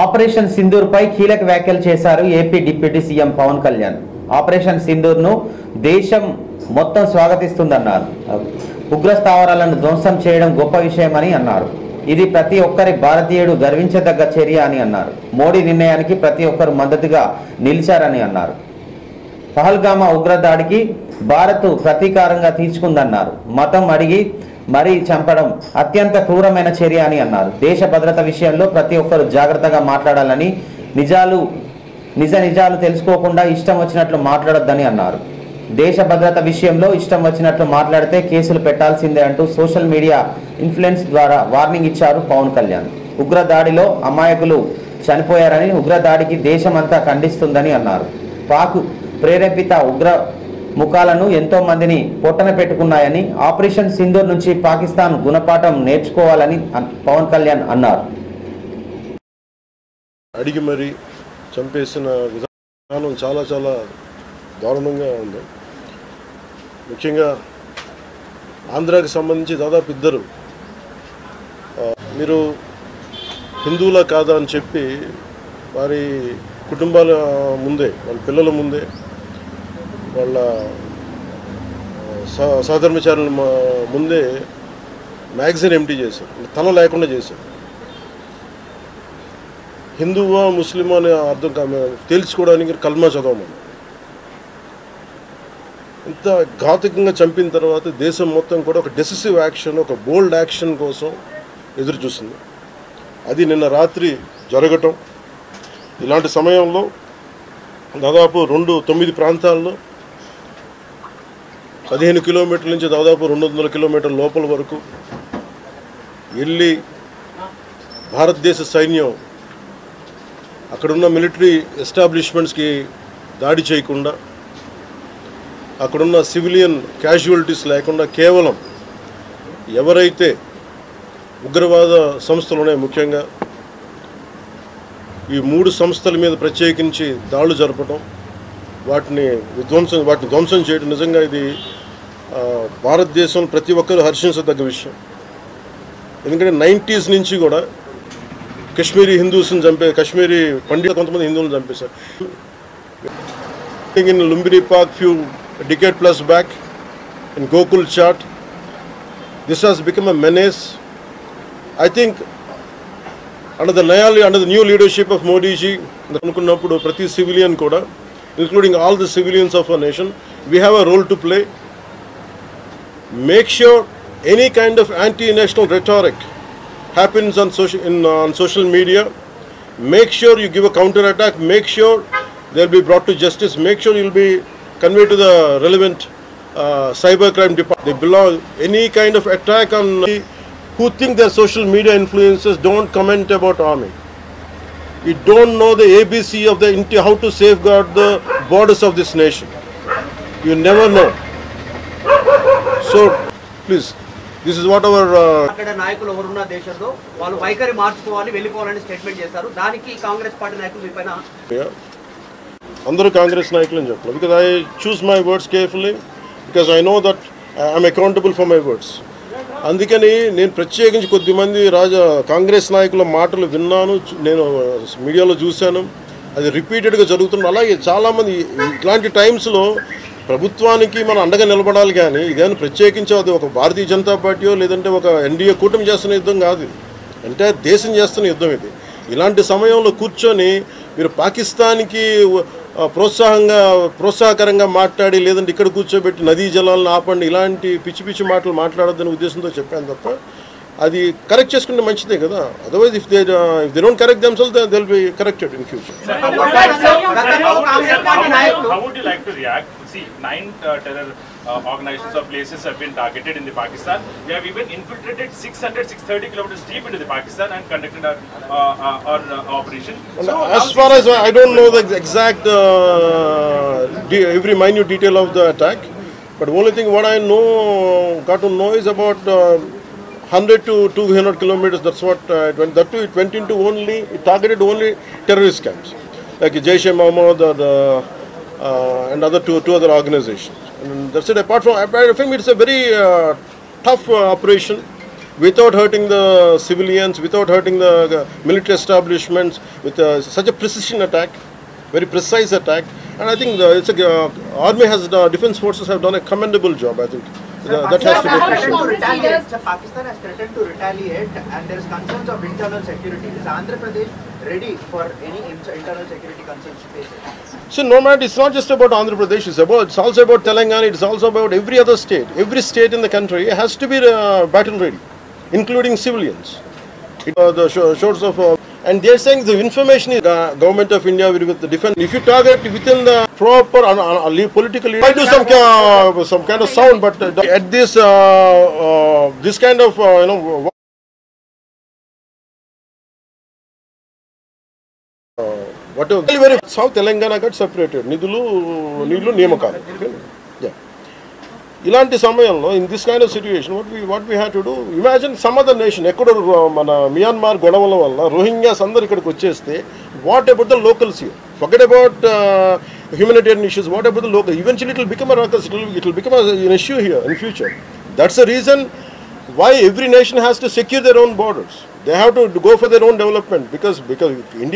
Operation Sindoor పై కీలక వ్యాఖ్యలు చేశారు AP deputy CM Pawan Kalyan. Operation Sindoor ను దేశం మొత్తం స్వాగతిస్తుందన్నారు. ఉగ్ర స్థావరాలను ధ్వంసం చేయడం గొప్ప విషయమని అన్నారు. ఇది ప్రతి ఒక్కరి భారతీయుడు గర్వించదగ్గ చర్య అని అన్నారు. మోడీ నిర్ణయానికి ప్రతి ఒక్కరు మద్దతుగా నిలిచారని అన్నారు. పహల్గామా ఉగ్రదాడికి భారత్ ప్రతీకారంగా తీసుకుందన్నారు. మతం అడిగి మరీ చంపడం అత్యంత క్రూరమైన చర్య అని అన్నారు. దేశ భద్రత విషయంలో ప్రతి ఒక్కరు జాగ్రత్తగా మాట్లాడాలని, నిజాలు తెలుసుకోకుండా ఇష్టం వచ్చినట్లు మాట్లాడొద్దని అన్నారు. దేశ భద్రత విషయంలో ఇష్టం వచ్చినట్లు మాట్లాడితే కేసులు పెట్టాల్సిందే అంటూ సోషల్ మీడియా ఇన్ఫ్లుయెన్స్ ద్వారా వార్నింగ్ ఇచ్చారు పవన్ కళ్యాణ్. ఉగ్రదాడిలో అమాయకులు చనిపోయారని, ఉగ్రదాడికి దేశమంతా ఖండిస్తుందని అన్నారు. పాక్ ప్రేరేపిత ఉగ్ర ముఖాలను ఎంతో మందిని పొట్టన పెట్టుకున్నాయని, ఆపరేషన్ సింధూర్ నుంచి పాకిస్తాన్ గుణపాఠం నేర్చుకోవాలని పవన్ కళ్యాణ్ అన్నారు. అడిగి మరి చంపేసిన విధానం చాలా చాలా దారుణంగా ఉంది. ముఖ్యంగా ఆంధ్రాకి సంబంధించి దాదాపు ఇద్దరు మీరు హిందువులా కాదా అని చెప్పి వారి కుటుంబాల ముందే, వాళ్ళ పిల్లల ముందే, వాళ్ళ సహధర్మచారుల ముందే మ్యాగజైన్ ఎంటీ చేశారు, తల లేకుండా చేశారు. హిందువా ముస్లిమా అనే అర్థం తేల్చుకోవడానికి కల్మా చదవమని. ఇంత ఘాతుకంగా చంపిన తర్వాత దేశం మొత్తం కూడా ఒక డెసిసివ్ యాక్షన్, ఒక బోల్డ్ యాక్షన్ కోసం ఎదురు చూస్తుంది. అది నిన్న రాత్రి జరగటం. ఇలాంటి సమయంలో దాదాపు 9 ప్రాంతాల్లో 15 కిలోమీటర్ల నుంచి దాదాపు 200 కిలోమీటర్ల లోపల వరకు వెళ్ళి భారతదేశ సైన్యం అక్కడున్న మిలిటరీ ఎస్టాబ్లిష్మెంట్స్కి దాడి చేయకుండా, అక్కడున్న సివిలియన్ క్యాజువాలిటీస్ లేకుండా కేవలం ఎవరైతే ఉగ్రవాద సంస్థలు ఉన్నాయో, ముఖ్యంగా ఈ 3 సంస్థల మీద ప్రత్యేకించి దాడులు జరపడం, వాటిని ధ్వంసం చేయడం నిజంగా ఇది భారతదేశంలో ప్రతి ఒక్కరు హర్షించదగ్గ విషయం. ఎందుకంటే 90s నుంచి కూడా కాశ్మీరీ హిందూస్ని కాశ్మీరీ పండితులు కొంతమంది హిందువులను చంపేశారు. In Lumbini park few decade plus back, in Gokul Chat, this has become a menace. I think under the new leadership of Modi ji, anukunnappudu prati civilian kuda, including all the civilians of our nation, we have a role to play. Make sure any kind of anti-national rhetoric happens on social media. Make sure you give a counter attack. Make sure they'll be brought to justice. Make sure you'll be conveyed to the relevant cybercrime department. They belong. Any kind of attack on who think they're social media influencers, don't comment about army. You don't know the ABC of how to safeguard the borders of this nation. You never know. So please, this is what our నాయకులు ఎవరున్న దేశంలో వాళ్ళు వైఖరి మార్చుకోవాలి, వెళ్ళిపోవాలని statement చేశారు. దానికి Congress party నాయకులు మీపైన అందరూ కాంగ్రెస్ నాయకులు అని చెప్పాలి. Because I choose my words carefully, because I know that I'm accountable for my words. అందుకని నేను ప్రత్యేకించి కొద్దిమంది కాంగ్రెస్ నాయకుల మాటలు విన్నాను, నేను మీడియాలో చూశాను. అది రిపీటెడ్గా జరుగుతుంది. అలాగే చాలామంది ఇట్లాంటి టైమ్స్లో ప్రభుత్వానికి మనం అండగా నిలబడాలి. కానీ ఇదేమైనా ప్రత్యేకించి అది ఒక భారతీయ జనతా పార్టీయో లేదంటే ఒక ఎన్డీఏ కూటమి చేస్తున్న యుద్ధం కాదు. అంటే దేశం చేస్తున్న యుద్ధం ఇది. ఇలాంటి సమయంలో కూర్చొని మీరు పాకిస్తాన్కి ప్రోత్సాహకరంగా మాట్లాడి, లేదంటే ఇక్కడ కూర్చోబెట్టి నదీ జలాలను ఆపండి, ఇలాంటి పిచ్చి మాటలు మాట్లాడొద్దనే ఉద్దేశంతో చెప్పాను తప్ప, అది కరెక్ట్ చేసుకుంటే మంచిదే కదా. Otherwise if they don't correct themselves they will be corrected in future. How would you like to react? See, 9 terror organizations or places have been targeted in the Pakistan. They have even infiltrated 630 kilometers deep into the Pakistan and conducted our operation. So as far as I don't know the exact every minute detail of the attack, but only thing what I got to know is about 100 to 200 kilometers. That's what it went. That too, it went into it targeted only terrorist camps like Jaish-e-Mohammed and other two other organizations. And that's it. Apart from it, it's a very tough operation. without hurting the civilians, without hurting the military establishments, with such a precision attack, very precise attack. And I think army has, defense forces have done a commendable job, I think. That has to be Pakistan appreciated. Pakistan has threatened to retaliate, and there is concerns of internal security. Is Andhra Pradesh ready for any internal security concerns to face it? So no matter, it's not just about Andhra Pradesh, it's also about Telangana, it's also about every other state. Every state in the country has to be battle ready, including civilians. The shores of, and they're saying the information is government of India with the defense. If you target within the proper political, might do some kind of sound, but at this this kind of whatever. Very South Telangana got separated. Nidulu Niyamakalu. Yeah. ఇలాంటి సమయంలో in this kind of situation what we had to do, imagine some other nation ఎక్కడో మన Myanmar గొడవల వల్ల Rohingyas అందరు ఇక్కడికి వచ్చేస్తే what about the locals here? Forget about humanitarian issues, what about the local? Eventually it will become a ruckus, it will become an issue here in future. That's the reason why every nation has to secure their own borders. They have to go for their own development, because India